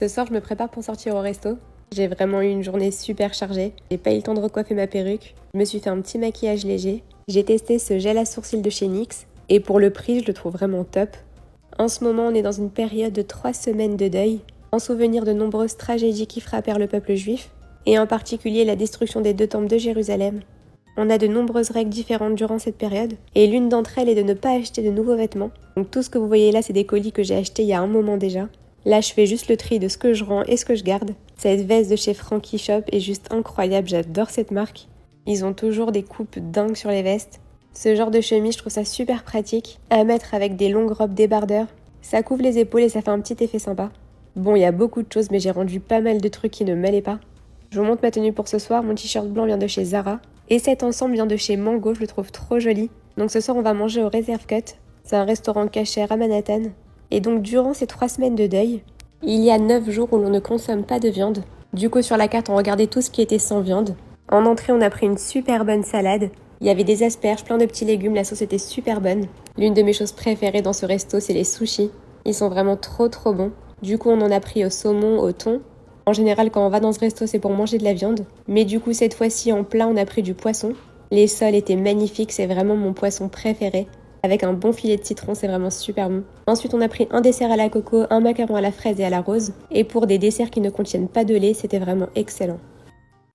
Ce soir, je me prépare pour sortir au resto. J'ai vraiment eu une journée super chargée. J'ai pas eu le temps de recoiffer ma perruque. Je me suis fait un petit maquillage léger. J'ai testé ce gel à sourcils de chez NYX. Et pour le prix, je le trouve vraiment top. En ce moment, on est dans une période de 3 semaines de deuil, en souvenir de nombreuses tragédies qui frappèrent le peuple juif, et en particulier la destruction des 2 temples de Jérusalem. On a de nombreuses règles différentes durant cette période, et l'une d'entre elles est de ne pas acheter de nouveaux vêtements. Donc tout ce que vous voyez là, c'est des colis que j'ai achetés il y a un moment déjà. Là, je fais juste le tri de ce que je rends et ce que je garde. Cette veste de chez Frankie Shop est juste incroyable, j'adore cette marque. Ils ont toujours des coupes dingues sur les vestes. Ce genre de chemise, je trouve ça super pratique à mettre avec des longues robes débardeurs. Ça couvre les épaules et ça fait un petit effet sympa. Bon, il y a beaucoup de choses, mais j'ai rendu pas mal de trucs qui ne m'allaient pas. Je vous montre ma tenue pour ce soir. Mon t-shirt blanc vient de chez Zara. Et cet ensemble vient de chez Mango, je le trouve trop joli. Donc ce soir, on va manger au Reserve Cut. C'est un restaurant cachère à Manhattan. Et donc durant ces 3 semaines de deuil, il y a 9 jours où l'on ne consomme pas de viande. Du coup, sur la carte, on regardait tout ce qui était sans viande. En entrée, on a pris une super bonne salade. Il y avait des asperges, plein de petits légumes, la sauce était super bonne. L'une de mes choses préférées dans ce resto, c'est les sushis. Ils sont vraiment trop bons. Du coup, on en a pris au saumon, au thon. En général, quand on va dans ce resto, c'est pour manger de la viande. Mais du coup, cette fois-ci, en plat, on a pris du poisson. Les sols étaient magnifiques, c'est vraiment mon poisson préféré. Avec un bon filet de citron, c'est vraiment super bon. Ensuite, on a pris un dessert à la coco, un macaron à la fraise et à la rose. Et pour des desserts qui ne contiennent pas de lait, c'était vraiment excellent.